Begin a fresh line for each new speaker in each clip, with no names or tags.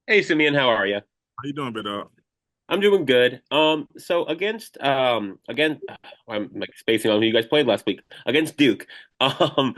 Hey Simeon, how are you?
How you doing, bit
I'm doing good. So again, I'm like spacing on who you guys played last week against Duke. Um,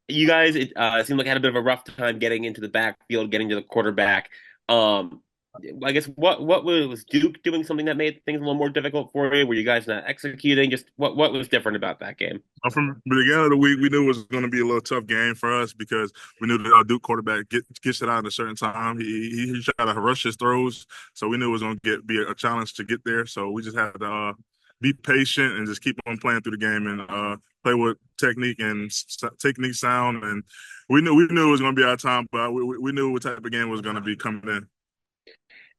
you guys it seemed like had a bit of a rough time getting into the backfield, getting to the quarterback. Um, I guess what was Duke doing something that made things a little more difficult for you? Were you guys not executing? Just what was different about that game?
From the beginning of the week, we knew it was going to be a little tough game for us because we knew the Duke quarterback gets it out at a certain time. He tried to rush his throws, so we knew it was going to be a challenge to get there. So we just had to be patient and just keep on playing through the game and play with technique and technique sound. And we knew it was going to be our time, but we knew what type of game was going to be coming in.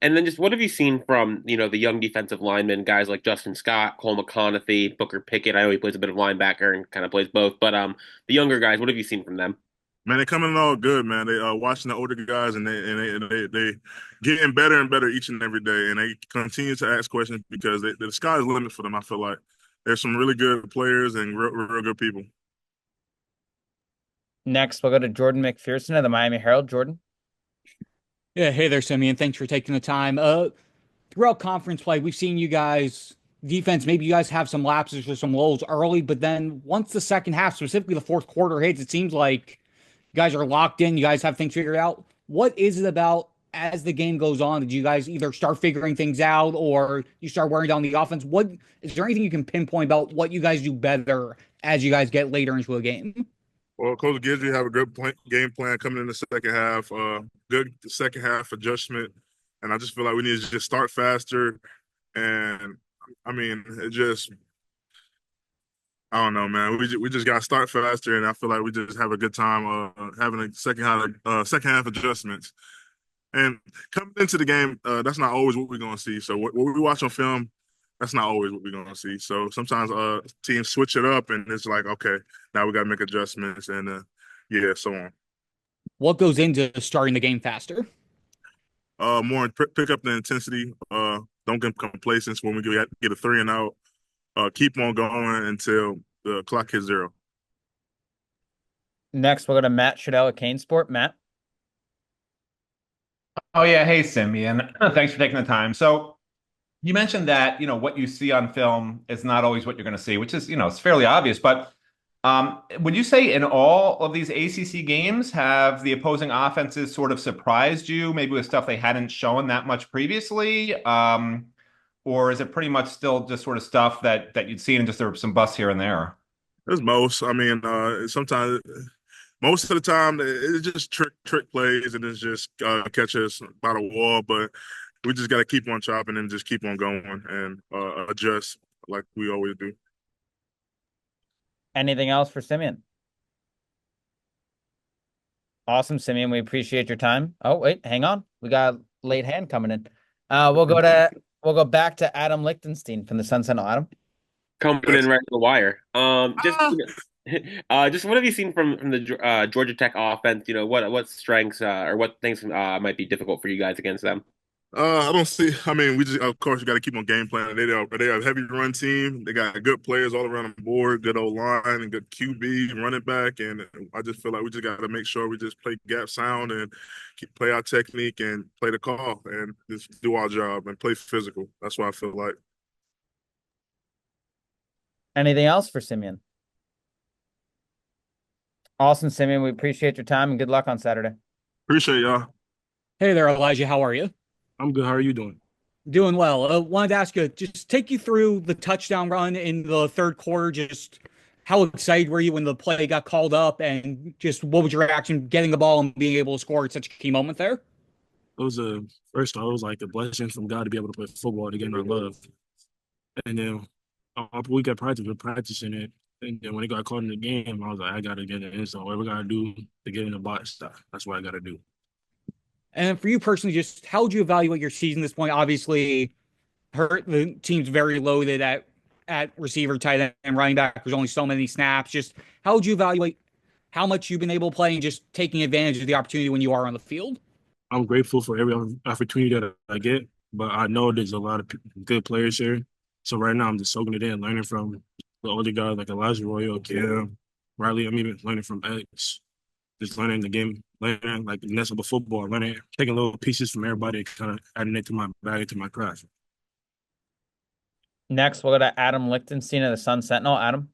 And then just what have you seen from, the young defensive linemen, guys like Justin Scott, Cole McConaughey, Booker Pickett. I know he plays a bit of linebacker and kind of plays both, but the younger guys, what have you seen from them?
Man, they coming in all good, man. They watching the older guys and they getting better and better each and every day, and they continue to ask questions because the sky is the limit for them. I feel like there's some really good players and real good people.
Next, we'll go to Jordan McPherson of the Miami Herald. Jordan.
Yeah, hey there, Simeon. Thanks for taking the time. Throughout conference play, we've seen you guys defense. Maybe you guys have some lapses or some lulls early, but then once the second half, specifically the fourth quarter hits, it seems like you guys are locked in. You guys have things figured out. What is it about as the game goes on? Did you guys either start figuring things out or you start wearing down the offense? What is there anything you can pinpoint about what you guys do better as you guys get later into a game?
Well, Coach Gibbs, you have a good game plan coming in the second half. Good second half adjustment, and I just feel like we need to just start faster. And I mean, it just I don't know, man. We just got to start faster, and I feel like we just have a good time having a second half adjustments. And coming into the game, that's not always what we're going to see. So what we watch on film, that's not always what we're going to see. So sometimes teams switch it up, and it's like, okay, now we got to make adjustments, and yeah, so on.
What goes into starting the game faster?
More pick up the intensity. Don't get complacent when we get a three and out. Keep on going until the clock hits zero.
Next, we'll go to Matt Shadell at Kane Sport. Matt.
Oh yeah, hey Simeon. Thanks for taking the time. So you mentioned that, what you see on film is not always what you're going to see, which is, it's fairly obvious. But would you say in all of these ACC games have the opposing offenses sort of surprised you, maybe with stuff they hadn't shown that much previously? Or is it pretty much still just sort of stuff that you'd seen and just there were some busts here and there?
There's most. I mean, sometimes most of the time it's just trick plays and it's just catch us by the wall. But we just got to keep on chopping and just keep on going and adjust like we always do.
Anything else for Simeon? Awesome, Simeon. We appreciate your time. Oh, wait, hang on. We got a late hand coming in. We'll go back to Adam Lichtenstein from the Sun Sentinel. Adam.
Coming in right to the wire.
Ah,
Just what have you seen from the Georgia Tech offense? What strengths or what things might be difficult for you guys against them?
I don't see. I mean, we just of course we got to keep on game planning. They are a heavy run team. They got good players all around the board, good old line and good QB, running back, and I just feel like we just got to make sure we just play gap sound and play our technique and play the call and just do our job and play physical. That's what I feel like.
Anything else for Simeon? Awesome, Simeon. We appreciate your time and good luck on Saturday.
Appreciate y'all.
Hey there, Elijah. How are you?
I'm good. How are you doing?
Doing well. Wanted to ask you, just take you through the touchdown run in the third quarter. Just how excited were you when the play got called up, and just what was your reaction getting the ball and being able to score at such a key moment there?
It was a first off, it was like a blessing from God to be able to play football, the game I love. And then we got practice, we're practicing it. And then when it got called in the game, I was like, I gotta get it in. So whatever I gotta do to get in the box, that's what I gotta do.
And for you personally, just how would you evaluate your season at this point? Obviously, the team's very loaded at receiver, tight end, and running back. There's only so many snaps. Just how would you evaluate how much you've been able to play and just taking advantage of the opportunity when you are on the field?
I'm grateful for every opportunity that I get, but I know there's a lot of good players here. So right now I'm just soaking it in, learning from the older guys like Elijah Royal, Cam, Riley. I'm even learning from X. just learning the game, learning like the nest of a football, learning, taking little pieces from everybody, kind of adding it to my bag, to my craft.
Next, we'll go to Adam Lichtenstein of the Sun Sentinel. Adam.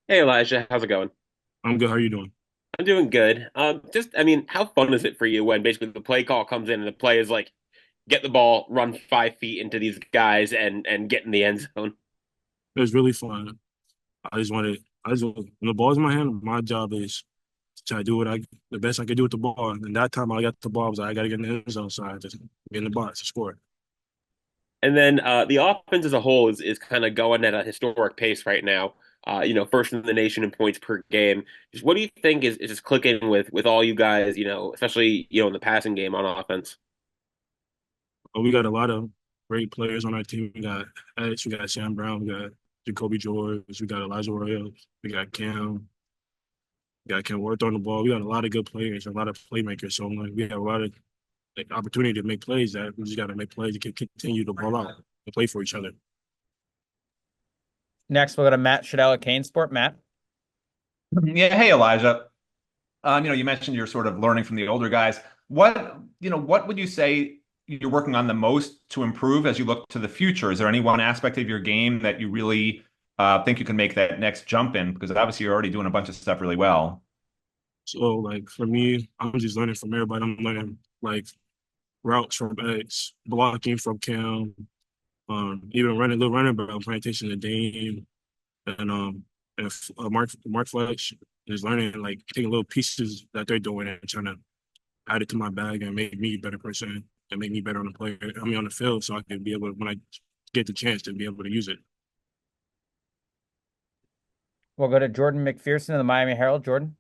Hey Elijah, how's it going?
I'm good. How are you doing?
I'm doing good. I mean, how fun is it for you when basically the play call comes in and the play is like, get the ball, run 5 feet into these guys, and get in the end zone?
It was really fun. When the ball's in my hand, my job is to try to do the best I could do with the ball. And that time I got the ball, I was like, I got to get in the end zone, so I just get in the box to score.
And then the offense as a whole is kind of going at a historic pace right now. First in the nation in points per game. Just what do you think is just clicking with all you guys? Especially in the passing game on offense.
But we got a lot of great players on our team. We got X, we got Sam Brown, we got Jacoby George, we got Elijah Royals, we got Cam. We got Ken Worth on the ball. We got a lot of good players, a lot of playmakers. So like, we have a lot of opportunity to make plays that we just got to make plays to continue to ball out and play for each other.
Next, we'll go to Matt Shadell at Kane Sport. Matt.
Yeah, hey Elijah. You mentioned you're sort of learning from the older guys. What would you say you're working on the most to improve as you look to the future? Is there any one aspect of your game that you really think you can make that next jump in? Because obviously you're already doing a bunch of stuff really well.
So like for me, I'm just learning from everybody. I'm learning like routes from X, blocking from Cam, even running little running back, paying attention to Dame, and Mark Fletch is learning like taking little pieces that they're doing and trying to add it to my bag and make me a better person and make me better on the player. I mean on the field, so I can be able to, when I get the chance to be able to use it.
We'll go to Jordan McPherson of the Miami Herald. Jordan.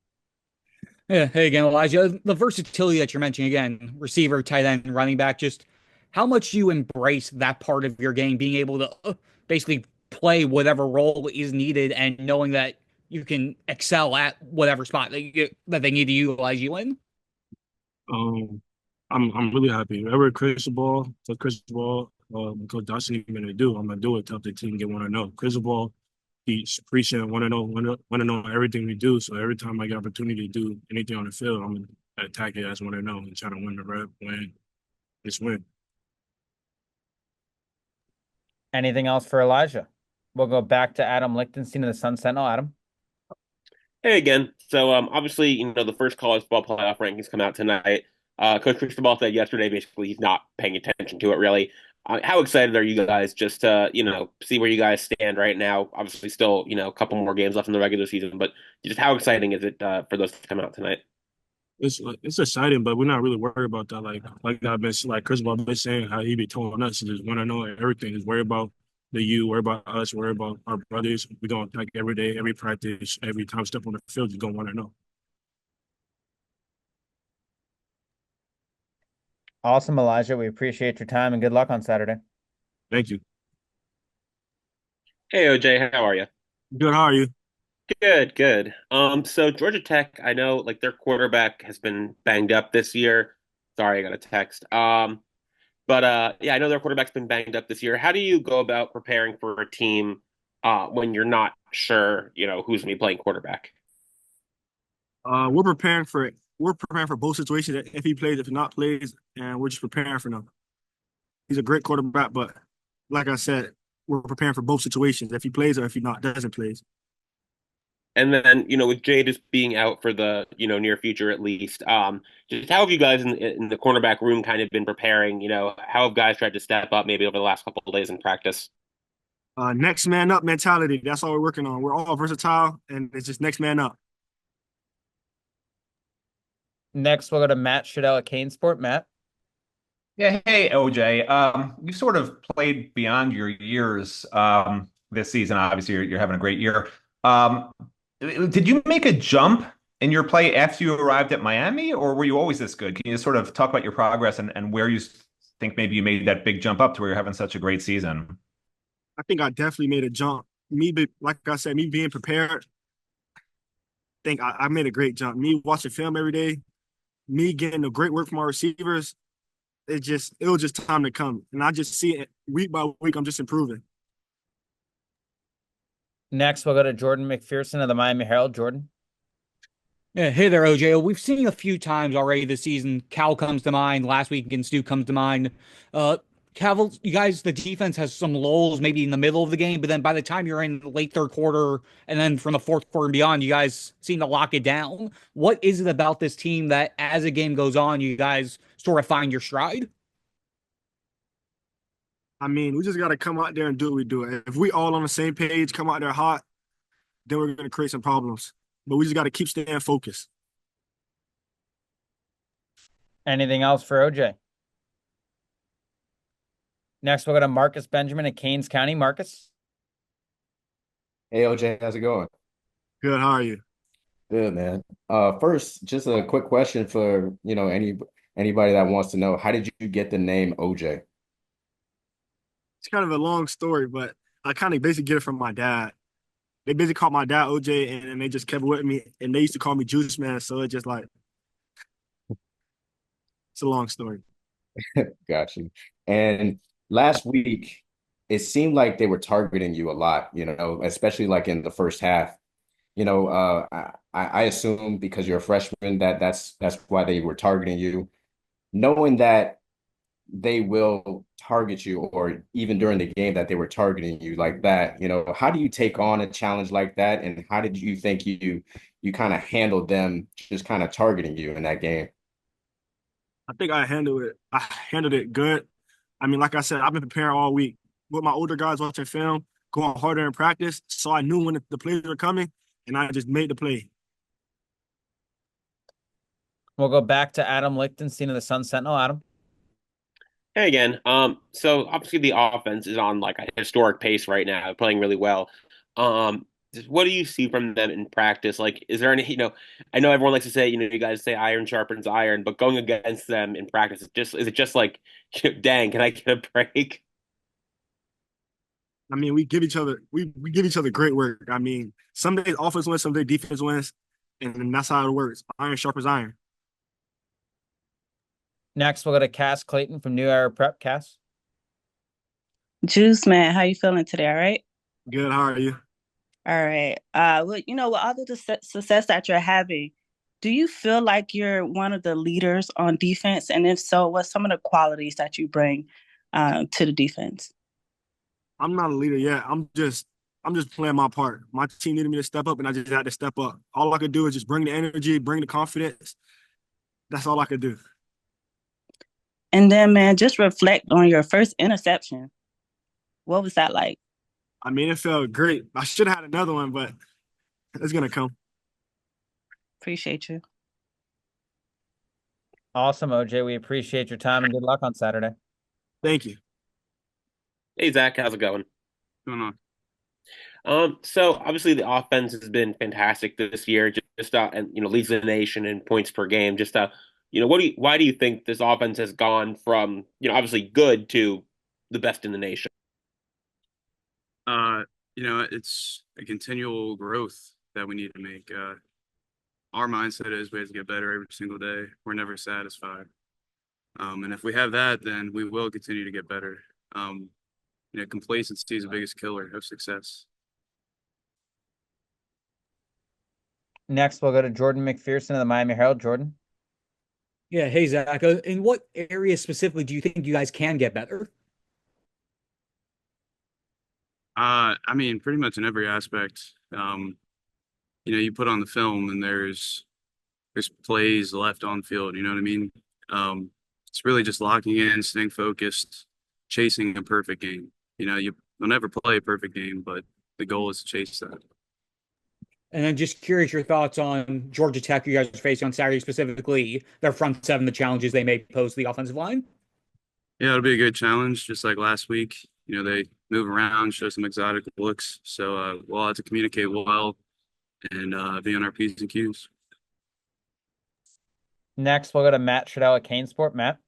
Yeah, hey again, Elijah. The versatility that you're mentioning again, receiver, tight end, running back, just how much you embrace that part of your game, being able to basically play whatever role is needed and knowing that you can excel at whatever spot that they need to utilize you in.
Um, I'm really happy. Whenever Crystal Ball, Coach Dawson even gonna do, I'm gonna do it to help the team get 1-0. Crystal Ball, he's preaching 1-0, 1-0 everything we do. So every time I get opportunity to do anything on the field, I'm gonna attack it as 1-0 and try to win the rep, just win.
Anything else for Elijah? We'll go back to Adam Lichtenstein of the Sun Sentinel. Adam.
Hey again. So obviously, the first college football playoff rankings come out tonight. Coach Cristobal said yesterday basically he's not paying attention to it really. How excited are you guys just to, see where you guys stand right now? Obviously still, a couple more games left in the regular season, but just how exciting is it for those to come out tonight?
It's exciting, but we're not really worried about that. Like Chris Bob been saying, how he be telling us to just want to know everything. Just worry about worry about us, worry about our brothers. We're gonna attack every day, every practice, every time we step on the field. You're gonna want to know.
Awesome, Elijah. We appreciate your time and good luck on Saturday.
Thank you.
Hey OJ, how are you?
Good. How are you?
Good, good. So Georgia Tech, I know like their quarterback has been banged up this year. Sorry, I got a text. But yeah, I know their quarterback's been banged up this year. How do you go about preparing for a team when you're not sure, who's gonna be playing quarterback?
We're preparing for both situations. If he plays, if he not plays, and we're just preparing for them. He's a great quarterback, but like I said, we're preparing for both situations. If he plays or if he not doesn't plays.
And then, with Jay just being out for the, near future at least, just how have you guys in the cornerback room kind of been preparing? How have guys tried to step up maybe over the last couple of days in practice?
Next man up mentality. That's all we're working on. We're all versatile, and it's just next man up.
Next, we'll go to Matt Shadell at Kane Sport. Matt.
Yeah, hey OJ. You sort of played beyond your years this season. Obviously, you're having a great year. Um, did you make a jump in your play after you arrived at Miami, or were you always this good? Can you sort of talk about your progress and where you think maybe you made that big jump up to where you're having such a great season?
I think I definitely made a jump. Like I said, me being prepared, I think I made a great jump. Me watching film every day, me getting the great work from our receivers, it was just time to come. And I just see it week by week, I'm just improving.
Next, we'll go to Jordan McPherson of the Miami Herald. Jordan.
Yeah, hey there, OJ. We've seen a few times already this season. Cal comes to mind. Last week against Duke comes to mind. Uh, Cal, you guys, the defense has some lulls maybe in the middle of the game, but then by the time you're in the late third quarter and then from the fourth quarter and beyond, you guys seem to lock it down. What is it about this team that as the game goes on, you guys sort of find your stride?
I mean, we just got to come out there and do what we do. If we all on the same page, come out there hot, then we're going to create some problems. But we just got to keep staying focused.
Anything else for OJ? Next, we'll go to Marcus Benjamin at Keynes County. Marcus.
Hey OJ, how's it going?
Good. How are you?
Good, man. First, just a quick question for, anybody that wants to know, how did you get the name OJ?
It's kind of a long story, but I kind of basically get it from my dad. They basically called my dad OJ, and they just kept it with me. And they used to call me Juice Man. So it's just like, it's a long story.
Got you. And last week, it seemed like they were targeting you a lot, especially like in the first half. I assume because you're a freshman that's why they were targeting you. Knowing that they will target you, or even during the game that they were targeting you like that, how do you take on a challenge like that? And how did you think you kind of handled them just kind of targeting you in that game?
I think I handled it. I handled it good. I mean, like I said, I've been preparing all week with my older guys watching film, going harder in practice. So I knew when the plays were coming, and I just made the play.
We'll go back to Adam Lichtenstein of the Sun Sentinel. Adam.
Hey again. So obviously the offense is on like a historic pace right now, playing really well. What do you see from them in practice? Like, is there any, I know everyone likes to say, you guys say iron sharpens iron, but going against them in practice, is it just like, dang, can I get a break?
I mean, we give each other great work. I mean, some days offense wins, some days defense wins, and that's how it works. Iron sharpens iron.
Next, we'll go to Cass Clayton from New Era Prep. Cass.
Juice man, how you feeling today? All right.
Good. How are you?
All right. Well, with all the success that you're having, do you feel like you're one of the leaders on defense? And if so, what's some of the qualities that you bring to the defense?
I'm not a leader yet. I'm just playing my part. My team needed me to step up, and I just had to step up. All I could do is just bring the energy, bring the confidence. That's all I could do.
And then, man, just reflect on your first interception. What was that like?
I mean, it felt great. I should have had another one, but it's gonna come.
Appreciate you.
Awesome, OJ. We appreciate your time and good luck on Saturday.
Thank you.
Hey Zach, how's it going?
Going on.
So obviously the offense has been fantastic this year, just and leads the nation in points per game. Just why do you think this offense has gone from obviously good to the best in the nation?
It's a continual growth that we need to make. Our mindset is we have to get better every single day. We're never satisfied. And if we have that, then we will continue to get better. Complacency is the biggest killer of success.
Next, we'll go to Jordan McPherson of the Miami Herald. Jordan.
Yeah, hey Zach. In what areas specifically do you think you guys can get better?
I mean, pretty much in every aspect. You put on the film and there's plays left on field, you know what I mean? It's really just locking in, staying focused, chasing a perfect game. You'll never play a perfect game, but the goal is to chase that.
And then just curious your thoughts on Georgia Tech, you guys are facing on Saturday, specifically their front seven, the challenges they may pose to the offensive line.
Yeah, it'll be a good challenge, just like last week. They move around, show some exotic looks. So we'll have to communicate well and be on our P's and Q's.
Next, we'll go to Matt Trudell at Kane Sport. Matt.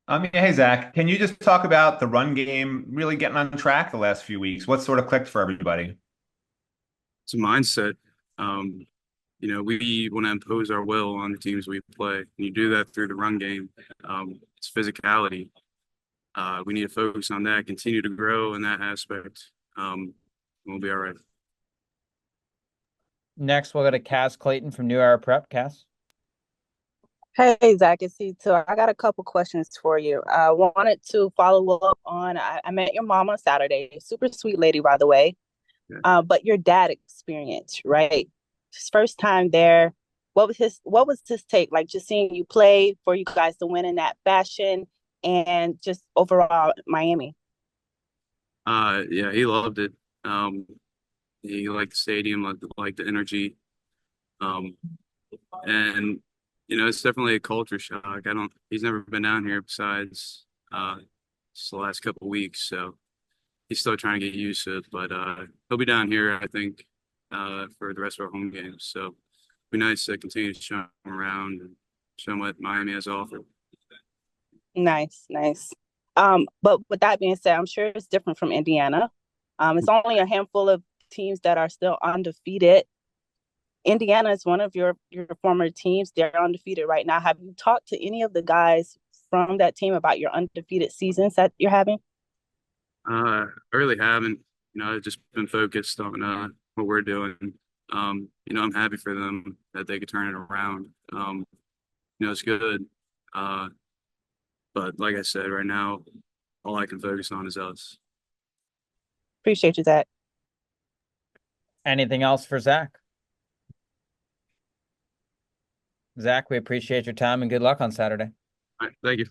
Hey Zach, can you just talk about the run game really getting on track the last few weeks? What sort of clicked for everybody?
It's a mindset. We want to impose our will on the teams we play. And you do that through the run game. It's physicality. We need to focus on that, continue to grow in that aspect. We'll be all right.
Next, we'll go to Cass Clayton from New Era Prep. Cass.
Hey, Zach, it's C2. I got a couple questions for you. I wanted to follow up on, I met your mom on Saturday, super sweet lady, by the way.
Yeah.
But your dad experience, right? His first time there. What was his take? Like just seeing you play for you guys to win in that fashion and just overall Miami.
Yeah, he loved it. Um, he liked the stadium, liked the energy. Um, and it's definitely a culture shock. He's never been down here besides just the last couple of weeks, so he's still trying to get used to it. But he'll be down here, I think, for the rest of our home games. So it'll be nice to continue to show him around and show him what Miami has to offer.
Nice, nice. But with that being said, I'm sure it's different from Indiana. It's only a handful of teams that are still undefeated. Indiana is one of your former teams. They're undefeated right now. Have you talked to any of the guys from that team about your undefeated seasons that you're having?
I really haven't. I've just been focused on what we're doing. I'm happy for them that they could turn it around. It's good. But like I said, right now, all I can focus on is us.
Appreciate you, Zach.
Anything else for Zach? Zach, we appreciate your time and good luck on Saturday.
All right, thank you.